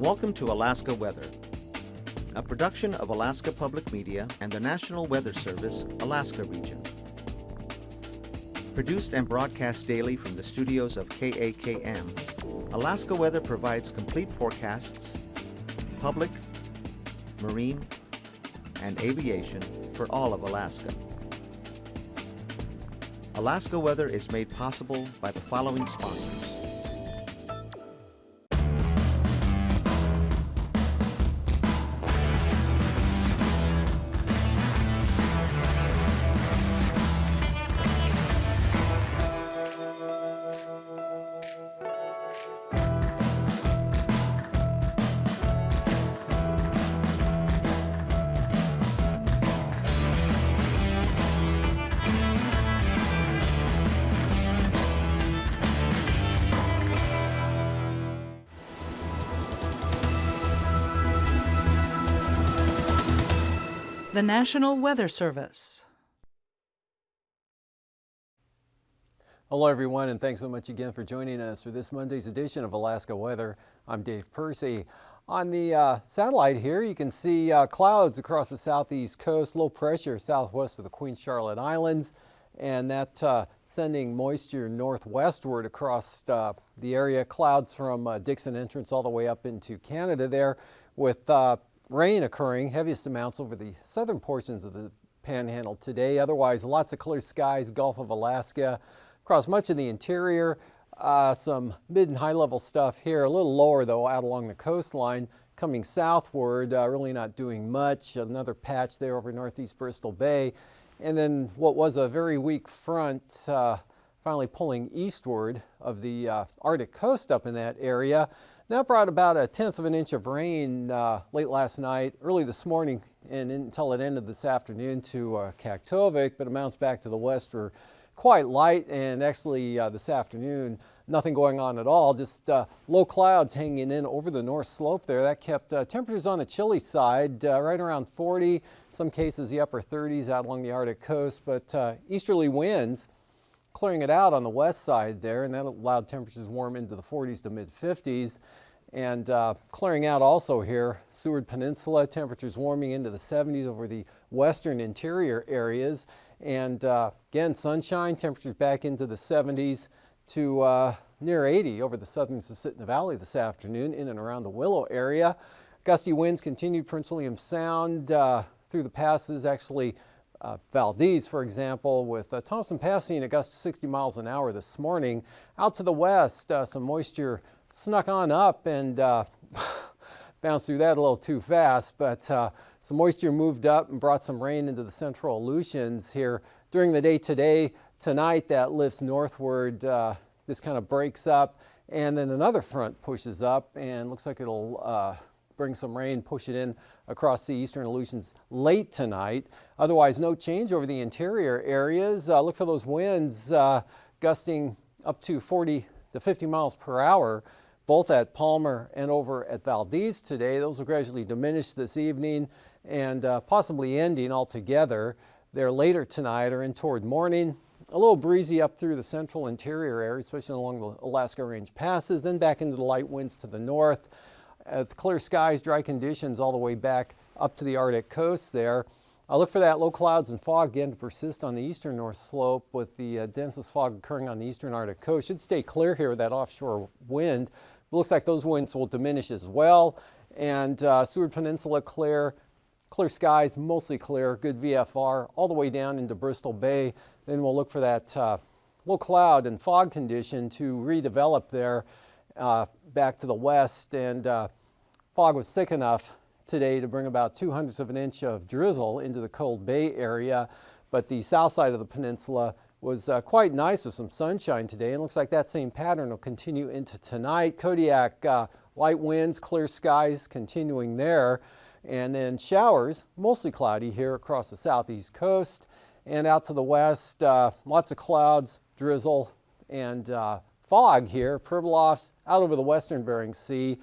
Welcome to Alaska Weather, a production of Alaska Public Media and the National Weather Service, Alaska Region. Produced and broadcast daily from the studios of KAKM, Alaska Weather provides complete forecasts, public, marine, and aviation for all of Alaska. Alaska Weather is made possible by the following sponsors. The National Weather Service. Hello everyone, and thanks so much again for joining us for this Monday's edition of Alaska Weather. I'm Dave Percy. On the satellite here you can see clouds across the southeast coast, low pressure southwest of the Queen Charlotte Islands, and that sending moisture northwestward across the area. Clouds from Dixon Entrance all the way up into Canada there, with rain occurring, heaviest amounts over the southern portions of the Panhandle today. Otherwise, lots of clear skies, Gulf of Alaska, across much of the interior. Some mid and high level stuff here, a little lower though out along the coastline. Coming southward, really not doing much. Another patch there over northeast Bristol Bay. And then what was a very weak front finally pulling eastward of the Arctic coast up in that area. That brought about 1/10 of an inch of rain late last night, early this morning, and until it ended this afternoon to AKwx, but amounts back to the west were quite light, and actually this afternoon nothing going on at all, just low clouds hanging in over the north slope there. That kept temperatures on the chilly side, right around 40, some cases the upper 30s out along the Arctic coast, but easterly winds clearing it out on the west side there, and that allowed temperatures to warm into the 40s to mid 50s. And clearing out also here, Seward Peninsula, temperatures warming into the 70s over the western interior areas. And again, sunshine, temperatures back into the 70s to near 80 over the southern Susitna Valley this afternoon, in and around the Willow area. Gusty winds continued Prince William Sound through the passes, actually Valdez, for example, with Thompson Pass seeing a gust of 60 miles an hour this morning. Out to the west, some moisture snuck on up and bounced through that a little too fast, but some moisture moved up and brought some rain into the central Aleutians here during the day today. Tonight that lifts northward, this kind of breaks up, and then another front pushes up and looks like it'll bring some rain, push it in across the eastern Aleutians late tonight. Otherwise, no change over the interior areas. Look for those winds gusting up to 40 to 50 miles per hour, both at Palmer and over at Valdez today. Those will gradually diminish this evening and possibly ending altogether there later tonight or in toward morning. A little breezy up through the central interior area, especially along the Alaska Range passes, then back into the light winds to the north. Clear skies, dry conditions all the way back up to the Arctic coast there. I'll look for that low clouds and fog again to persist on the eastern north slope, with the densest fog occurring on the eastern Arctic coast. Should stay clear here with that offshore wind. It looks like those winds will diminish as well. And Seward Peninsula clear skies, mostly clear, good VFR all the way down into Bristol Bay. Then we'll look for that low cloud and fog condition to redevelop there back to the west. And fog was thick enough today to bring about 2/100 of an inch of drizzle into the Cold Bay area, but the south side of the peninsula was quite nice with some sunshine today, and looks like that same pattern will continue into tonight. Kodiak, light winds, clear skies continuing there, and then showers, mostly cloudy here across the southeast coast, and out to the west, lots of clouds, drizzle, and fog here. Pribilofs out over the western Bering Sea.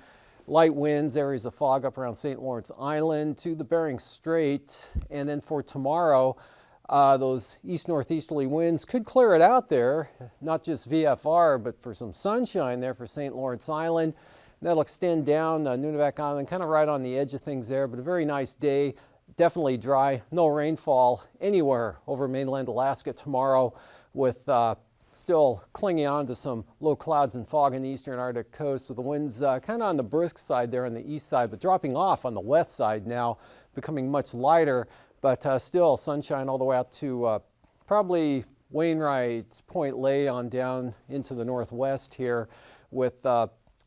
Light winds, areas of fog up around St. Lawrence Island to the Bering Strait. And then for tomorrow, those east-northeasterly winds could clear it out there, not just VFR, but for some sunshine there for St. Lawrence Island. That'll extend down Nunivak Island, kind of right on the edge of things there, but a very nice day. Definitely dry, no rainfall anywhere over mainland Alaska tomorrow, with still clinging on to some low clouds and fog in the eastern Arctic coast, with the winds kind of on the brisk side there on the east side, but dropping off on the west side now, becoming much lighter, but still sunshine all the way out to probably Wainwright's Point Lay on down into the northwest here. With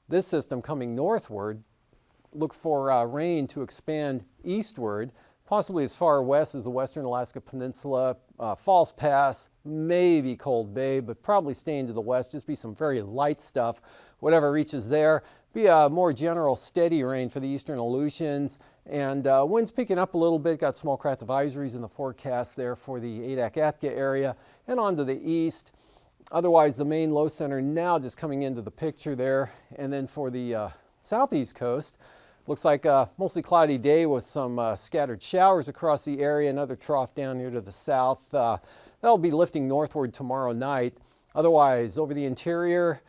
this system coming northward, look for rain to expand eastward, possibly as far west as the western Alaska Peninsula, Falls Pass, maybe Cold Bay, but probably staying to the west, just be some very light stuff, whatever reaches there. Be a more general steady rain for the eastern Aleutians, and winds picking up a little bit. Got small craft advisories in the forecast there for the AKwx area and on to the east. Otherwise, the main low center now just coming into the picture there. And then for the southeast coast, looks like a mostly cloudy day with some scattered showers across the area. Another trough down here to the south. That'll be lifting northward tomorrow night. Otherwise, over the interior,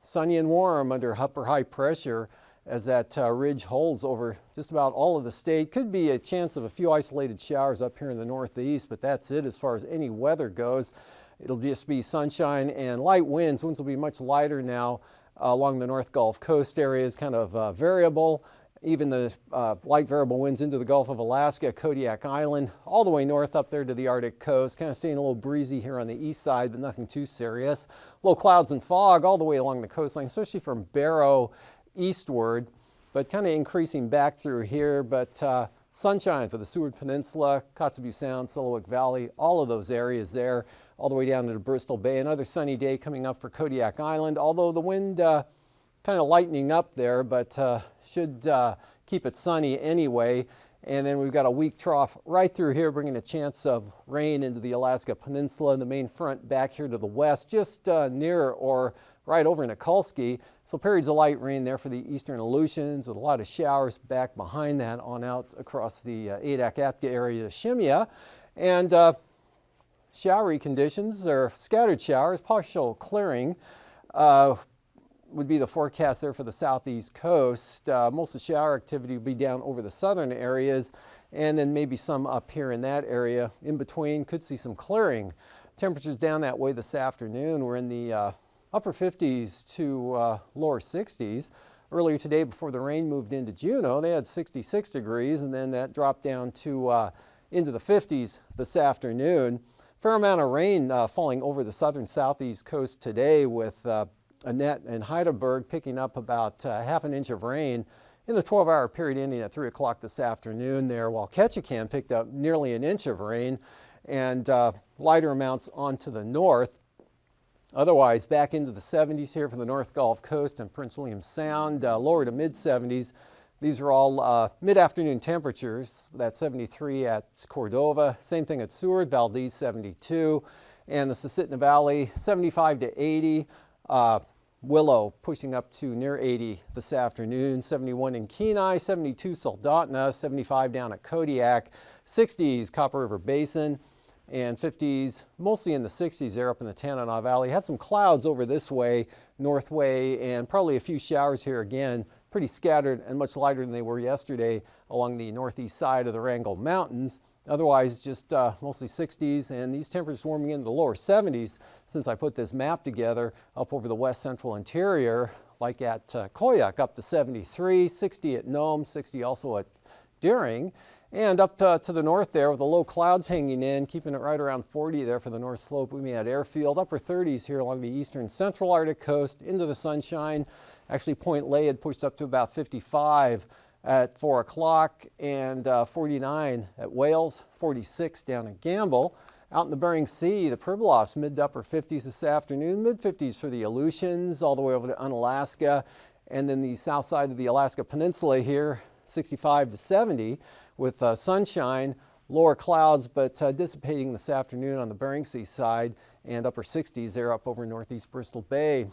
sunny and warm under upper high pressure as that ridge holds over just about all of the state. Could be a chance of a few isolated showers up here in the northeast, but that's it as far as any weather goes. It'll just be sunshine and light winds. Winds will be much lighter now along the North Gulf Coast areas, kind of variable. Even the light variable winds into the Gulf of Alaska, Kodiak Island, all the way north up there to the Arctic coast. Kind of staying a little breezy here on the east side, but nothing too serious. Low clouds and fog all the way along the coastline, especially from Barrow eastward, but kind of increasing back through here. But sunshine for the Seward Peninsula, Kotzebue Sound, Silowik Valley, all of those areas there, all the way down to Bristol Bay. Another sunny day coming up for Kodiak Island, although the wind kind of lightening up there, but should keep it sunny anyway. And then we've got a weak trough right through here, bringing a chance of rain into the Alaska Peninsula and the main front back here to the west, just near or right over Nikolsky. So periods of light rain there for the eastern Aleutians, with a lot of showers back behind that on out across the AKwx area to Shemya. And showery conditions, or scattered showers, partial clearing, would be the forecast there for the southeast coast. Most of the shower activity will be down over the southern areas, and then maybe some up here in that area. In between, could see some clearing. Temperatures down that way this afternoon. We're in the upper 50s to lower 60s. Earlier today, before the rain moved into Juneau, they had 66 degrees, and then that dropped down to into the 50s this afternoon. Fair amount of rain falling over the southern southeast coast today, with Annette and Heidelberg picking up about half an inch of rain in the 12-hour period ending at 3 o'clock this afternoon there, while Ketchikan picked up nearly an inch of rain, and lighter amounts onto the north. Otherwise, back into the 70s here for the North Gulf Coast and Prince William Sound, lower to mid-70s. These are all mid-afternoon temperatures. That's 73 at Cordova. Same thing at Seward, Valdez 72, and the Susitna Valley 75 to 80. Willow pushing up to near 80 this afternoon, 71 in Kenai, 72 Soldotna, 75 down at Kodiak, 60s Copper River Basin, and 50s mostly in the 60s there up in the Tanana Valley. Had some clouds over this way, Northway, and probably a few showers here again, pretty scattered and much lighter than they were yesterday along the northeast side of the Wrangell Mountains. Otherwise, just mostly 60s, and these temperatures warming into the lower 70s since I put this map together up over the west central interior, like at Koyuk up to 73, 60 at Nome, 60 also at Deering, and up to the north there with the low clouds hanging in, keeping it right around 40 there for the north slope. We may have airfield, upper 30s here along the eastern central Arctic coast into the sunshine. Actually, Point Lay had pushed up to about 55 at 4 o'clock, and 49 at Wales, 46 down at Gamble. Out in the Bering Sea, the Pribilofs mid to upper 50s this afternoon, mid 50s for the Aleutians, all the way over to Unalaska, and then the south side of the Alaska Peninsula here, 65 to 70 with sunshine, lower clouds, but dissipating this afternoon on the Bering Sea side, and upper 60s there up over northeast Bristol Bay.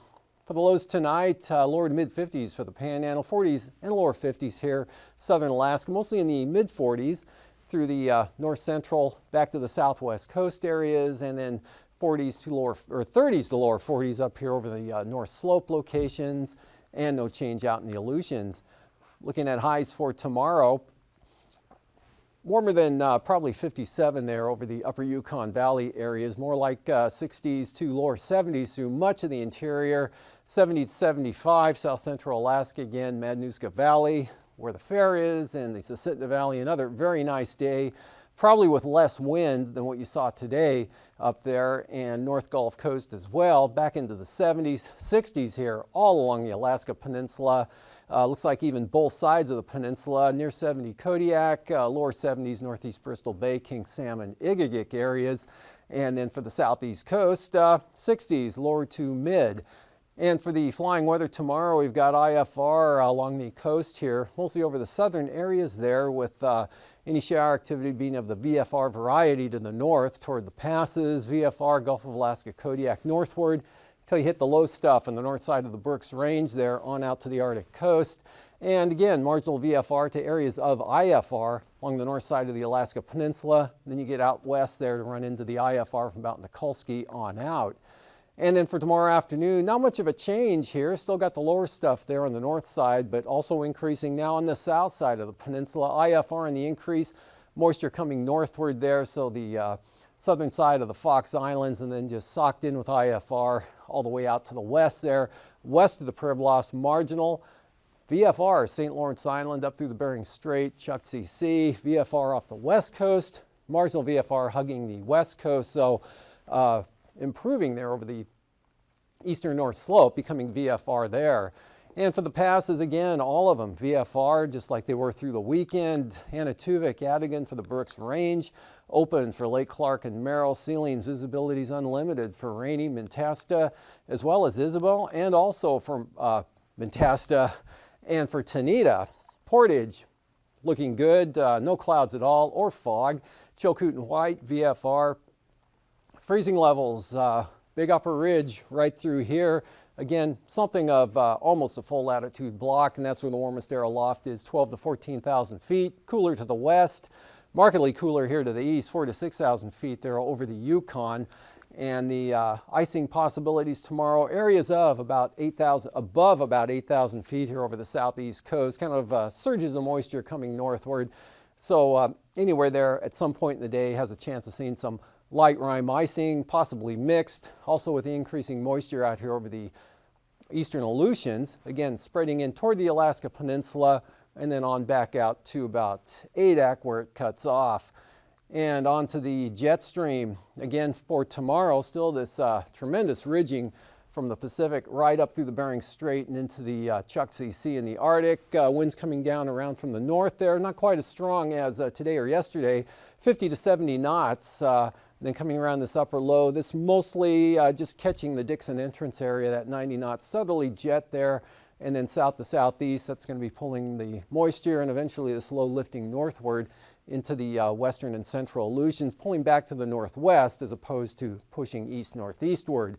For the lows tonight, lower to mid-50s for the Panhandle, 40s and lower 50s here, southern Alaska, mostly in the mid-40s through the north central, back to the southwest coast areas, and then 40s to lower, or 30s to lower 40s up here over the north slope locations, and no change out in the Aleutians. Looking at highs for tomorrow, warmer than probably 57 there over the upper Yukon Valley areas, more like 60s to lower 70s through much of the interior, 70 to 75, south central Alaska again, Madanuska Valley, where the fair is, and the Susitna Valley, another very nice day, probably with less wind than what you saw today up there, and North Gulf Coast as well, back into the 70s, 60s here, all along the Alaska Peninsula. Looks like even both sides of the peninsula, near 70 Kodiak, lower 70s, northeast Bristol Bay, King Salmon, Igigik areas. And then for the southeast coast, 60s, lower to mid. And for the flying weather tomorrow, we've got IFR along the coast here, mostly over the southern areas there, with any shower activity being of the VFR variety to the north toward the passes, VFR, Gulf of Alaska, Kodiak northward, until you hit the low stuff on the north side of the Brooks Range there on out to the Arctic coast. And again, marginal VFR to areas of IFR along the north side of the Alaska Peninsula. And then you get out west there to run into the IFR from about Nikolsky on out. And then for tomorrow afternoon, not much of a change here. Still got the lower stuff there on the north side, but also increasing now on the south side of the peninsula. IFR in the increase, moisture coming northward there, so the southern side of the Fox Islands, and then just socked in with IFR all the way out to the west there. West of the Pribilof, marginal. VFR, St. Lawrence Island up through the Bering Strait, Chukchi Sea. VFR off the west coast, marginal VFR hugging the west coast. So improving there over the eastern north slope, becoming VFR there. And for the passes, again, all of them VFR, just like they were through the weekend. Anatuvik, Adigan for the Brooks Range, open for Lake Clark and Merrill. Celine's visibility is unlimited for Rainy, Mentasta, as well as Isabel, and also for Mentasta and for Tanita. Portage, looking good, no clouds at all or fog. Chilkoot and White, VFR. Freezing levels, Big Upper Ridge right through here. Again, something of almost a full latitude block, and that's where the warmest air aloft is, 12 to 14,000 feet. Cooler to the west, markedly cooler here to the east, 4 to 6,000 feet there over the Yukon. And the icing possibilities tomorrow, areas of about 8,000, above about 8,000 feet here over the southeast coast, kind of surges of moisture coming northward. So anywhere there at some point in the day has a chance of seeing some light rime icing, possibly mixed, also with the increasing moisture out here over the eastern Aleutians, again spreading in toward the Alaska Peninsula and then on back out to about Adak where it cuts off. And onto the jet stream, again for tomorrow, still this tremendous ridging from the Pacific right up through the Bering Strait and into the Chukchi Sea in the Arctic. Winds coming down around from the north there, not quite as strong as today or yesterday, 50 to 70 knots. Then coming around this upper low, this mostly just catching the Dixon entrance area, that 90 knot southerly jet there, and then south to southeast, that's going to be pulling the moisture and eventually the slow lifting northward into the western and central Aleutians, pulling back to the northwest as opposed to pushing east-northeastward.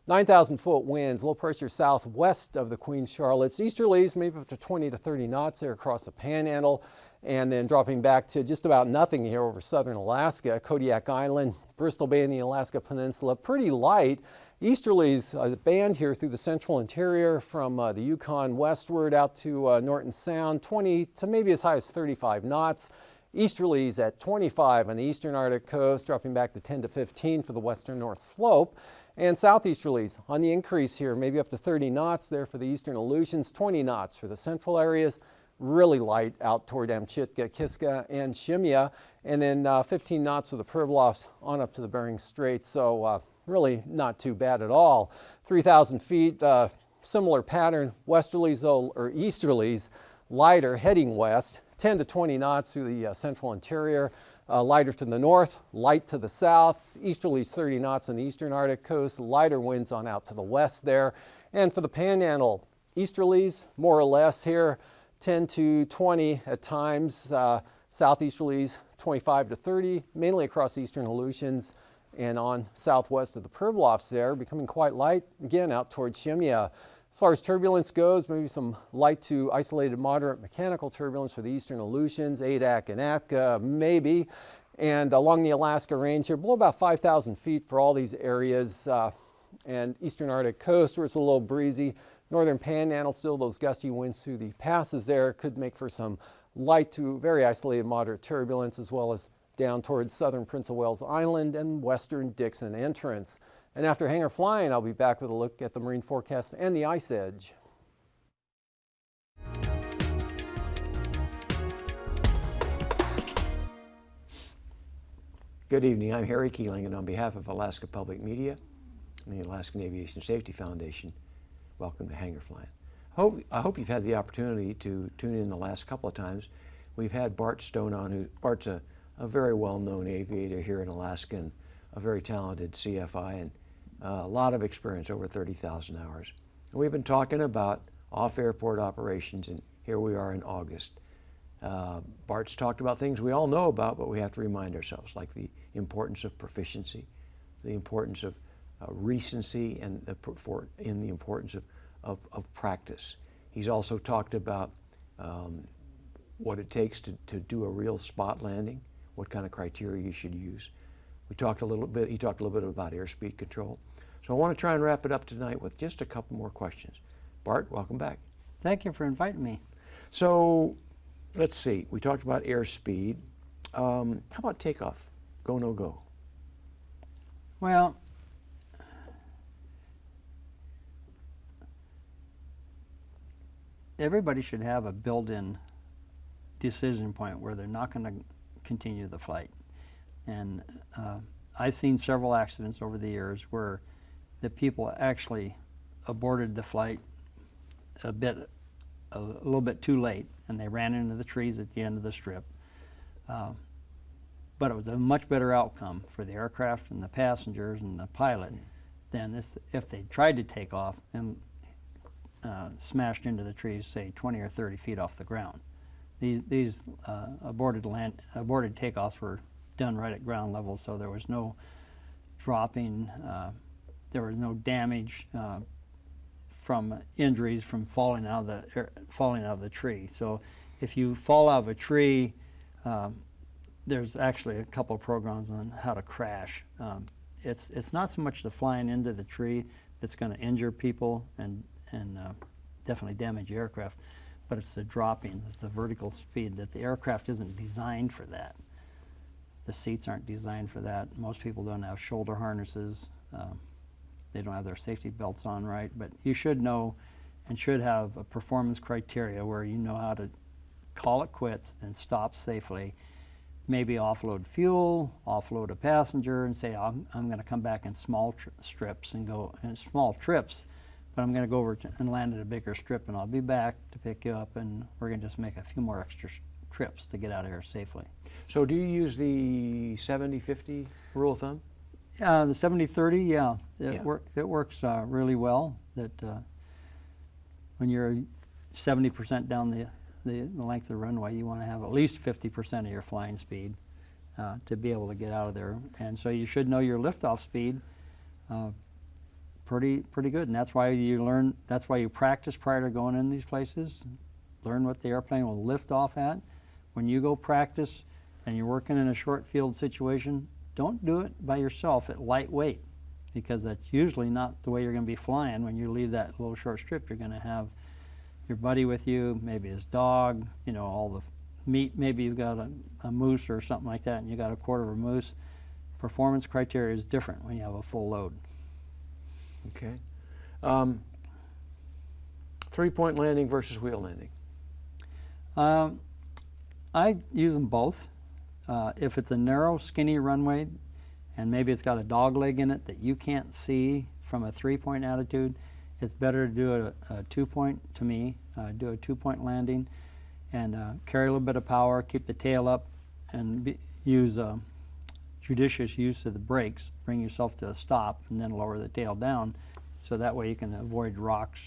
9,000 foot winds, low pressure southwest of the Queen Charlotte's. Easterlies maybe up to 20 to 30 knots there across the Panhandle, and then dropping back to just about nothing here over southern Alaska, Kodiak Island, Bristol Bay and the Alaska Peninsula, pretty light. Easterlies, a band here through the central interior from the Yukon westward out to Norton Sound, 20 to maybe as high as 35 knots. Easterlies at 25 on the eastern Arctic coast, dropping back to 10 to 15 for the western North Slope. And southeasterlies on the increase here, maybe up to 30 knots there for the eastern Aleutians, 20 knots for the central areas. Really light out toward Amchitka, Kiska, and Shimya, and then 15 knots of the Pribilofs on up to the Bering Strait. So really not too bad at all. 3,000 feet, similar pattern, westerlies or easterlies, lighter heading west, 10 to 20 knots through the central interior. Lighter to the north, light to the south, easterlies 30 knots on the eastern Arctic coast, lighter winds on out to the west there. And for the Panhandle, easterlies more or less here, 10 to 20 at times, southeasterlies 25 to 30, mainly across the eastern Aleutians and on southwest of the Pribilofs there, becoming quite light, again out towards Shimya. As far as turbulence goes, maybe some light to isolated moderate mechanical turbulence for the eastern Aleutians, Adak and Atka, maybe. And along the Alaska Range here, below about 5,000 feet for all these areas. And eastern Arctic coast where it's a little breezy, northern panhandle, still those gusty winds through the passes there could make for some light to very isolated moderate turbulence, as well as down towards southern Prince of Wales Island and western Dixon entrance. And after hangar flying, I'll be back with a look at the marine forecast and the ice edge. Good evening, I'm Harry Keeling, and on behalf of Alaska Public Media and the Alaskan Aviation Safety Foundation, welcome to Hangar Flying. I hope you've had the opportunity to tune in the last couple of times. We've had Bart Stone on, Bart's a very well-known aviator here in Alaska and a very talented CFI and a lot of experience, over 30,000 hours. And we've been talking about off-airport operations, and here we are in August. Bart's talked about things we all know about, but we have to remind ourselves, like the importance of proficiency, the importance of recency, and the importance of practice. He's also talked about what it takes to do a real spot landing, what kind of criteria you should use. He talked a little bit about airspeed control. So I want to try and wrap it up tonight with just a couple more questions. Bart, welcome back. Thank you for inviting me. So let's see, we talked about airspeed. How about takeoff? Go, no go? Well, everybody should have a built-in decision point where they're not going to continue the flight. And I've seen several accidents over the years where the people actually aborted the flight a little bit too late, and they ran into the trees at the end of the strip. But it was a much better outcome for the aircraft and the passengers and the pilot than if they tried to take off and smashed into the trees, say 20 or 30 feet off the ground. These aborted takeoffs were done right at ground level, so there was no dropping, there was no damage from injuries from falling out of the tree. So if you fall out of a tree, there's actually a couple of programs on how to crash. It's not so much the flying into the tree that's going to injure people and definitely damage the aircraft, but it's the dropping, it's the vertical speed that the aircraft isn't designed for that. The seats aren't designed for that. Most people don't have shoulder harnesses. They don't have their safety belts on right, but you should know and should have a performance criteria where you know how to call it quits and stop safely. Maybe offload fuel, offload a passenger, and say, I'm going to come back in small strips and go in small trips, but I'm going to go over and land at a bigger strip, and I'll be back to pick you up, and we're going to just make a few more extra trips to get out of here safely. So do you use the 70-50 rule of thumb? The 70-30, yeah, it works really well. That when you're 70% down the length of the runway, you want to have at least 50% of your flying speed to be able to get out of there. And so you should know your liftoff speed pretty good. And that's why you learn. That's why you practice prior to going in these places. Learn what the airplane will lift off at. When you go practice and you're working in a short field situation, don't do it by yourself at lightweight, because that's usually not the way you're going to be flying. When you leave that little short strip, you're going to have your buddy with you, maybe his dog, you know, all the meat. Maybe you've got a moose or something like that, and you got a quarter of a moose. Performance criteria is different when you have a full load. Okay. 3-point landing versus wheel landing. I use them both. If it's a narrow, skinny runway, and maybe it's got a dog leg in it that you can't see from a 3-point attitude, it's better to do a 2-point, to me, do a 2-point landing and carry a little bit of power, keep the tail up, and use judicious use of the brakes, bring yourself to a stop, and then lower the tail down, so that way you can avoid rocks.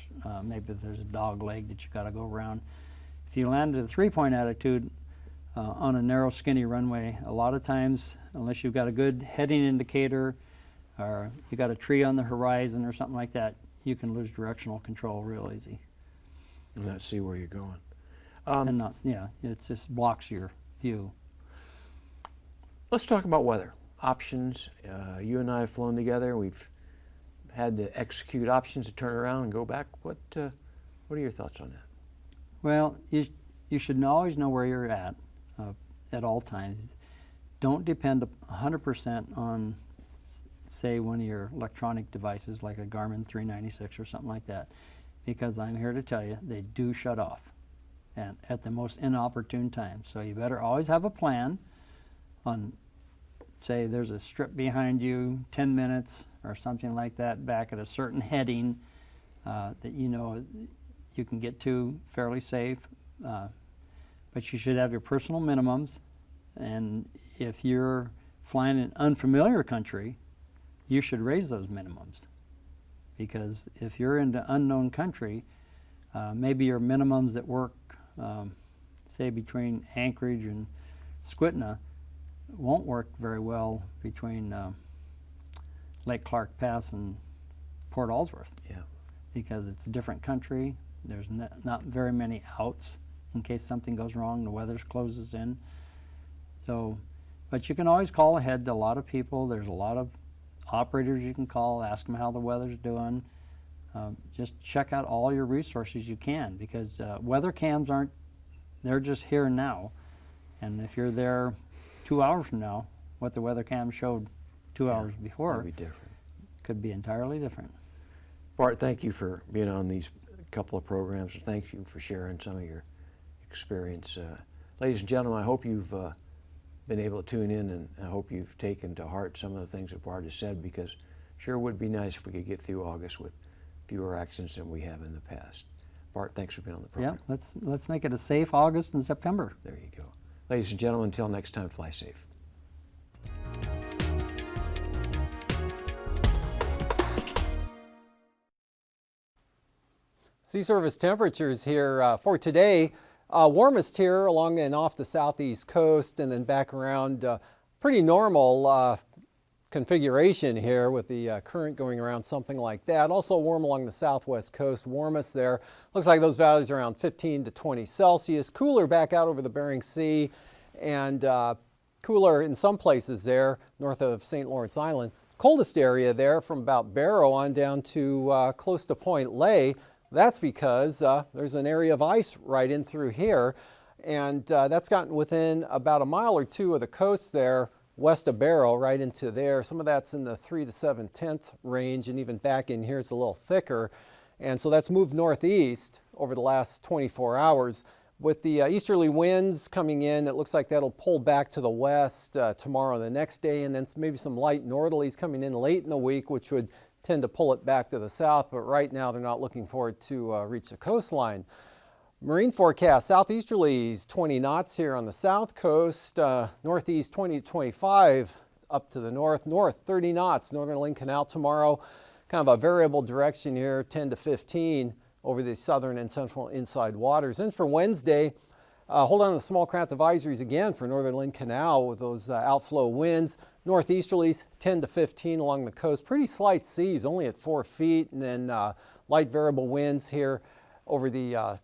Maybe if there's a dog leg that you got to go around. If you land at a 3-point attitude on a narrow, skinny runway, a lot of times, unless you've got a good heading indicator or you got a tree on the horizon or something like that, you can lose directional control real easy. And not see where you're going. And not, yeah, it just blocks your view. Let's talk about weather options. You and I have flown together. We've had to execute options to turn around and go back. What are your thoughts on that? Well, you should always know where you're at all times. Don't depend 100% on, say, one of your electronic devices like a Garmin 396 or something like that, because I'm here to tell you they do shut off and at the most inopportune time. So you better always have a plan on, say there's a strip behind you, 10 minutes or something like that, back at a certain heading that you know you can get to fairly safe. But you should have your personal minimums, and if you're flying in an unfamiliar country, you should raise those minimums. Because if you're into unknown country, maybe your minimums that work, say between Anchorage and Squitna, won't work very well between Lake Clark Pass and Port Ellsworth. Yeah. Because it's a different country. There's not very many outs in case something goes wrong, the weather closes in. So, but you can always call ahead to a lot of people. There's a lot of operators you can call, ask them how the weather's doing. Just check out all your resources you can, because weather cams they're just here and now. And if you're there 2 hours from now, what the weather cam showed 2 hours before Could be different. Could be entirely different. Bart, thank you for being on these couple of programs, and thank you for sharing some of your experience. Ladies and gentlemen, I hope you've been able to tune in, and I hope you've taken to heart some of the things that Bart has said, because sure would be nice if we could get through August with fewer accidents than we have in the past. Bart, thanks for being on the program. Yeah, let's make it a safe August and September. There you go. Ladies and gentlemen, until next time, fly safe. Sea surface temperatures here for today, warmest here along and off the southeast coast, and then back around pretty normal configuration here with the current going around something like that. Also warm along the southwest coast, warmest there. Looks like those values are around 15 to 20 Celsius. Cooler back out over the Bering Sea, and cooler in some places there north of St. Lawrence Island. Coldest area there from about Barrow on down to close to Point Lay. That's because there's an area of ice right in through here, and that's gotten within about a mile or two of the coast there, west of Barrow, right into there. Some of that's in the 3 to 7/10 range, and even back in here it's a little thicker. And so that's moved northeast over the last 24 hours. With the easterly winds coming in, it looks like that'll pull back to the west tomorrow and the next day, and then maybe some light northerlies coming in late in the week, which would tend to pull it back to the south, but right now they're not looking for it to reach the coastline. Marine forecast, southeasterlies 20 knots here on the south coast, northeast 20 to 25 up to the north, 30 knots, northern Lynn Canal tomorrow. Kind of a variable direction here, 10 to 15 over the southern and central inside waters. And for Wednesday, hold on to small craft advisories again for northern Lynn Canal with those outflow winds. Northeasterlies 10 to 15 along the coast. Pretty slight seas, only at 4 feet, and then light variable winds here over the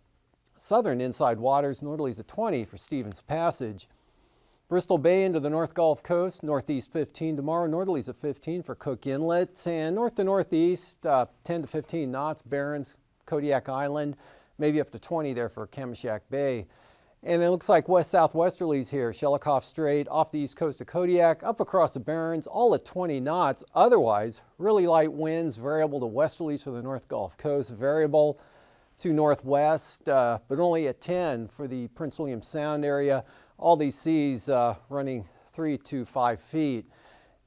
southern inside waters. Northerlies at 20 for Stevens Passage. Bristol Bay into the North Gulf Coast, northeast 15 tomorrow. Northerlies at 15 for Cook Inlet, and north to northeast 10 to 15 knots. Barrens, Kodiak Island, maybe up to 20 there for Kamishak Bay. And it looks like west-southwesterlies here, Shelikof Strait, off the east coast of Kodiak, up across the Barrens, all at 20 knots. Otherwise, really light winds, variable to westerlies for the North Gulf Coast, variable to northwest, but only at 10 for the Prince William Sound area. All these seas running 3 to 5 feet.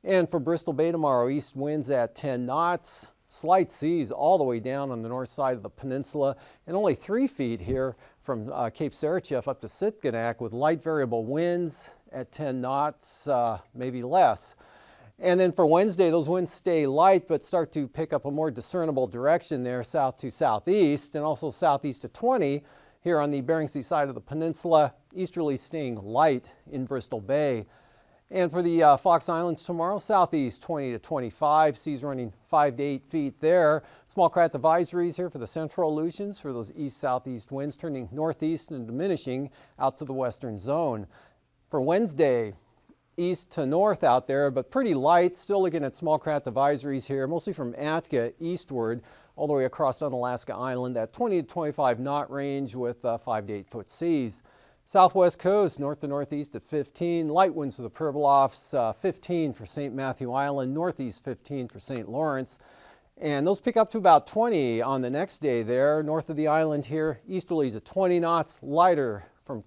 And for Bristol Bay tomorrow, east winds at 10 knots. Slight seas all the way down on the north side of the peninsula, and only 3 feet here from Cape Sarachev up to Sitkinak, with light variable winds at 10 knots, maybe less. And then for Wednesday, those winds stay light but start to pick up a more discernible direction there, south to southeast, and also southeast to 20 here on the Bering Sea side of the peninsula. Easterly staying light in Bristol Bay. And for the Fox Islands tomorrow, southeast 20 to 25, seas running 5 to 8 feet there. Small craft advisories here for the central Aleutians for those east-southeast winds turning northeast and diminishing out to the western zone. For Wednesday, east to north out there, but pretty light. Still looking at small craft advisories here, mostly from Atka eastward all the way across Unalaska Island at 20 to 25 knot range with 5 to 8 foot seas. Southwest coast, north to northeast at 15. Light winds to the Pribilofs, 15 for St. Matthew Island, northeast 15 for St. Lawrence. And those pick up to about 20 on the next day there. North of the island here, easterlies at 20 knots, lighter from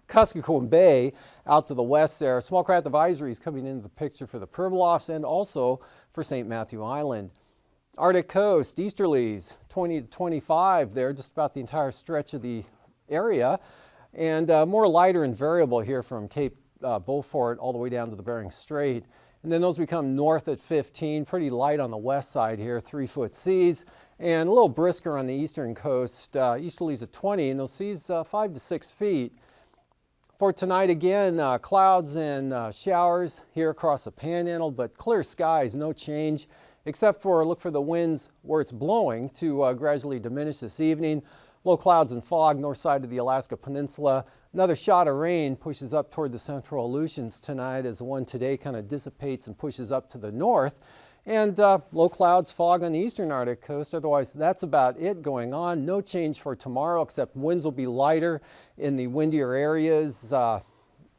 Kuskokwim Bay out to the west there. Small craft advisories coming into the picture for the Pribilofs and also for St. Matthew Island. Arctic coast, easterlies 20 to 25 there, just about the entire stretch of the area. And more lighter and variable here from Cape Beaufort all the way down to the Bering Strait. And then those become north at 15, pretty light on the west side here, 3 foot seas, and a little brisker on the eastern coast, easterlies at 20, and those seas 5 to 6 feet. For tonight again, clouds and showers here across the Panhandle, but clear skies, no change, except for look for the winds where it's blowing to gradually diminish this evening. Low clouds and fog north side of the Alaska Peninsula. Another shot of rain pushes up toward the central Aleutians tonight as the one today kind of dissipates and pushes up to the north. And low clouds, fog on the eastern Arctic coast. Otherwise, that's about it going on. No change for tomorrow, except winds will be lighter in the windier areas.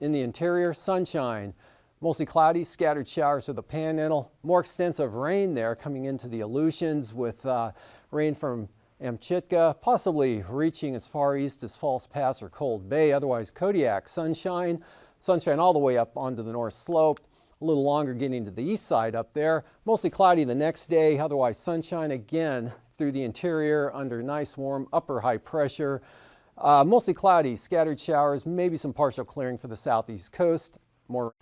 In the interior, sunshine. Mostly cloudy, scattered showers to the Panhandle. More extensive rain there coming into the Aleutians with rain from Amchitka, possibly reaching as far east as False Pass or Cold Bay. Otherwise, Kodiak, sunshine all the way up onto the north slope. A little longer getting to the east side up there. Mostly cloudy the next day. Otherwise, sunshine again through the interior under nice warm upper high pressure. Mostly cloudy, scattered showers, maybe some partial clearing for the southeast coast. More.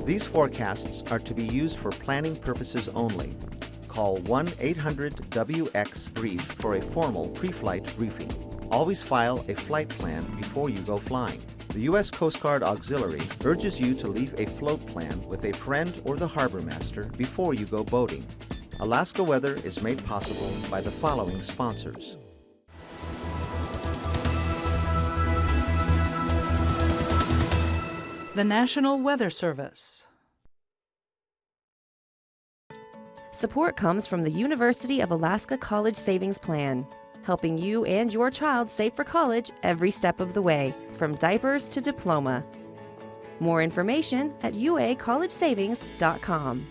These forecasts are to be used for planning purposes only. Call 1-800-WX-BRIEF for a formal pre-flight briefing. Always file a flight plan before you go flying. The U.S. Coast Guard Auxiliary urges you to leave a float plan with a friend or the harbor master before you go boating. Alaska Weather is made possible by the following sponsors. The National Weather Service. Support comes from the University of Alaska College Savings Plan, helping you and your child save for college every step of the way, from diapers to diploma. More information at uacollegesavings.com.